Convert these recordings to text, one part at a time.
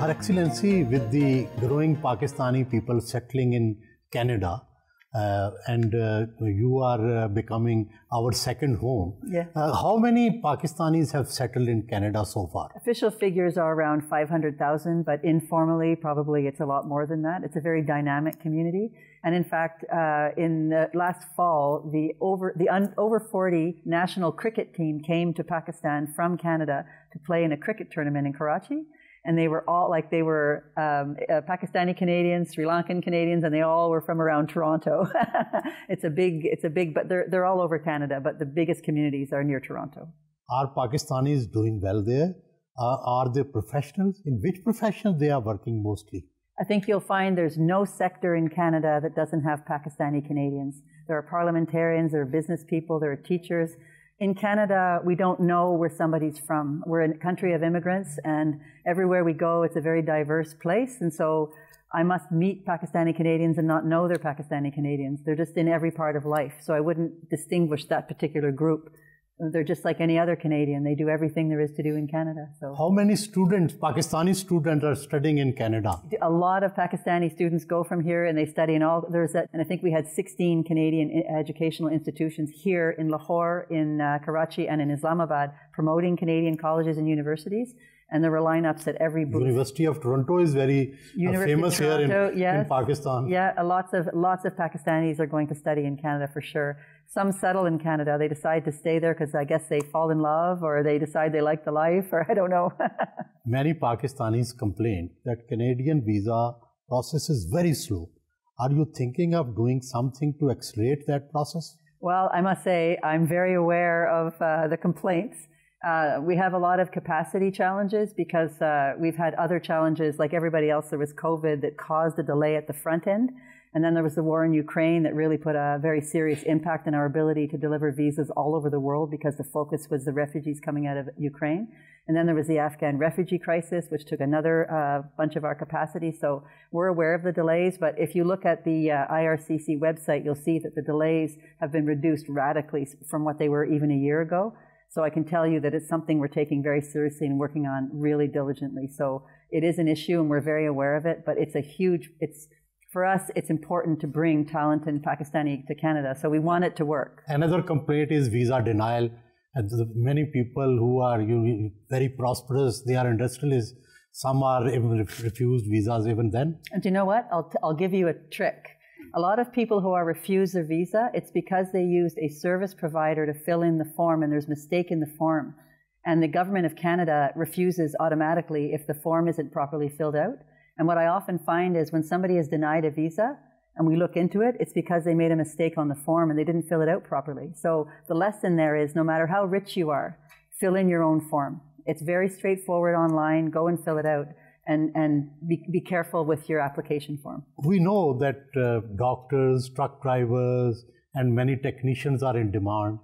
Her Excellency, with the growing Pakistani people settling in Canada, and you are becoming our second home. Yeah. How many Pakistanis have settled in Canada so far? Official figures are around 500,000, but informally, probably it's a lot more than that. It's a very dynamic community. And in fact, in the last fall, the over 40 national cricket team came to Pakistan from Canada to play in a cricket tournament in Karachi. And they were all Pakistani Canadians, Sri Lankan Canadians, and they all were from around Toronto. It's a big, but they're all over Canada, but the biggest communities are near Toronto. Are Pakistanis doing well there? Are they professionals? In which professions they are working mostly? I think you'll find there's no sector in Canada that doesn't have Pakistani Canadians. There are parliamentarians, there are business people, there are teachers. In Canada, we don't know where somebody's from. We're a country of immigrants, and everywhere we go, it's a very diverse place. And so I must meet Pakistani Canadians and not know they're Pakistani Canadians. They're just in every part of life. So I wouldn't distinguish that particular group. They're just like any other Canadian. They do everything there is to do in Canada. So, how many students, Pakistani students, are studying in Canada? A lot of Pakistani students go from here and they study in all. And I think we had 16 Canadian educational institutions here in Lahore, in Karachi, and in Islamabad, promoting Canadian colleges and universities. And there were lineups at every booth. University of Toronto is very famous here in Pakistan. Yeah, lots of Pakistanis are going to study in Canada for sure. Some settle in Canada. They decide to stay there because I guess they fall in love, or they decide they like the life, or I don't know. Many Pakistanis complain that Canadian visa process is very slow. Are you thinking of doing something to accelerate that process? Well, I must say I'm very aware of the complaints. We have a lot of capacity challenges because we've had other challenges like everybody else. There was COVID that caused a delay at the front end. And then there was the war in Ukraine that really put a very serious impact on our ability to deliver visas all over the world because the focus was the refugees coming out of Ukraine. And then there was the Afghan refugee crisis, which took another bunch of our capacity. So we're aware of the delays. But if you look at the IRCC website, you'll see that the delays have been reduced radically from what they were even a year ago. So I can tell you that it's something we're taking very seriously and working on really diligently. So it is an issue and we're very aware of it, but for us, it's important to bring talent in Pakistani to Canada. So we want it to work. Another complaint is visa denial. And many people who are very prosperous, they are industrialists. Some are even refused visas even then. And do you know what? I'll give you a trick. A lot of people who are refused their visa, it's because they used a service provider to fill in the form and there's a mistake in the form. And the government of Canada refuses automatically if the form isn't properly filled out. And what I often find is when somebody is denied a visa and we look into it, it's because they made a mistake on the form and they didn't fill it out properly. So the lesson there is no matter how rich you are, fill in your own form. It's very straightforward online. Go and fill it out. And be careful with your application form. We know that doctors, truck drivers, and many technicians are in demand.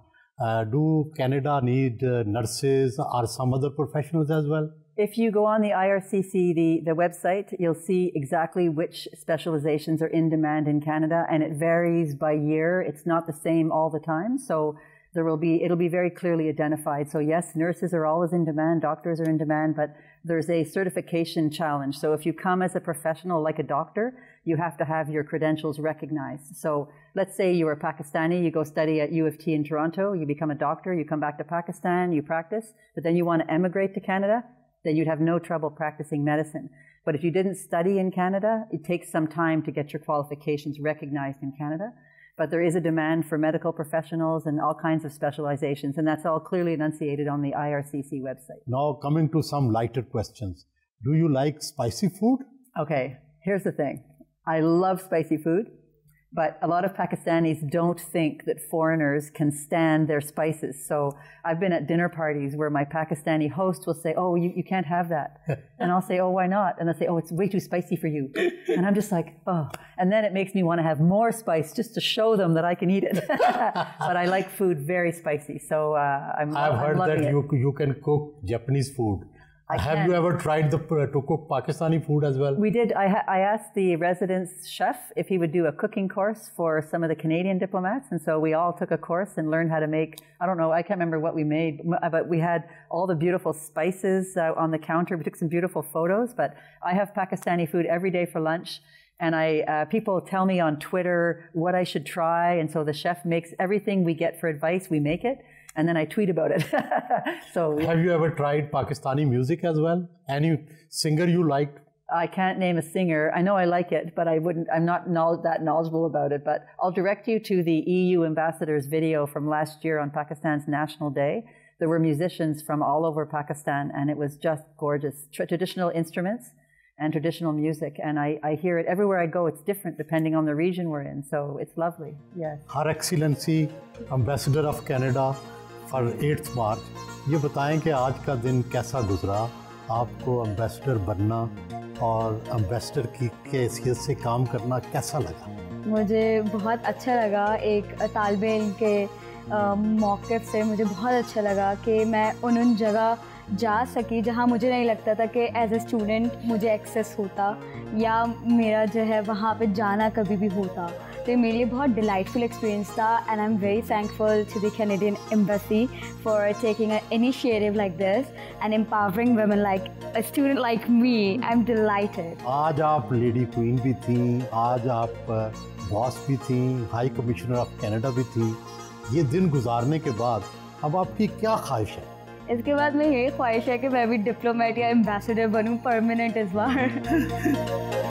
Do Canada need nurses or some other professionals as well? If you go on the IRCC, the website, you'll see exactly which specializations are in demand in Canada, and it varies by year. It's not the same all the time. So it'll be very clearly identified. So yes, nurses are always in demand, doctors are in demand, but there's a certification challenge. So if you come as a professional like a doctor, you have to have your credentials recognized. So let's say you are Pakistani, you go study at U of T in Toronto, you become a doctor, you come back to Pakistan, you practice, but then you want to emigrate to Canada, then you'd have no trouble practicing medicine. But if you didn't study in Canada, it takes some time to get your qualifications recognized in Canada. But there is a demand for medical professionals and all kinds of specializations, and that's all clearly enunciated on the IRCC website. Now coming to some lighter questions. Do you like spicy food? Okay, here's the thing. I love spicy food, but a lot of Pakistanis don't think that foreigners can stand their spices. So I've been at dinner parties where my Pakistani host will say, oh, you can't have that. And I'll say, oh, why not? And they'll say, oh, it's way too spicy for you. And I'm just like, oh. And then it makes me want to have more spice just to show them that I can eat it. But I like food very spicy. So I've heard that you can cook Japanese food. Have you ever tried to cook Pakistani food as well? We did. I asked the residence chef if he would do a cooking course for some of the Canadian diplomats. And so we all took a course and learned how to make, I don't know, I can't remember what we made, but we had all the beautiful spices on the counter. We took some beautiful photos, but I have Pakistani food every day for lunch. And people tell me on Twitter what I should try. And so the chef makes everything we get for advice, we make it. And then I tweet about it. So, have you ever tried Pakistani music as well? Any singer you liked? I can't name a singer. I know I like it, but I'm not that knowledgeable about it. But I'll direct you to the EU ambassador's video from last year on Pakistan's National Day. There were musicians from all over Pakistan, and it was just gorgeous. Traditional instruments and traditional music. And I hear it everywhere I go. It's different depending on the region we're in. So it's lovely. Yes. Her Excellency, Ambassador of Canada, for 8th March, ये बताएं कि आज का दिन कैसा गुजरा, आपको ambassador बनना और एम्बेसडर की हैसियत से काम करना कैसा लगा? मुझे बहुत अच्छा लगा, एक तालिबे इल्म के मौक़िफ़ से मुझे बहुत अच्छा लगा कि मैं उन जगह जा सकी जहाँ मुझे नहीं लगता था कि एज ए स्टूडेंट मुझे एक्सेस होता या मेरा जो है वहाँ पे जाना कभी भी होता। तो मेरे लिए बहुत डिलाइटफुल एक्सपीरियंस था and I am very thankful to the Canadian embassy for taking a initiative like this and empowering women like a student like me. I am delighted. आज आप लेडी क्वीन भी थी, आज आप बॉस भी थी, high commissioner of Canada भी थी। ये दिन गुजारने के बाद अब आपकी क्या ख्वाहिश है? इसके बाद मेरी यही ख्वाहिश है कि मैं भी डिप्लोमेट या एम्बेसडर बनूं परमानेंट इस बार।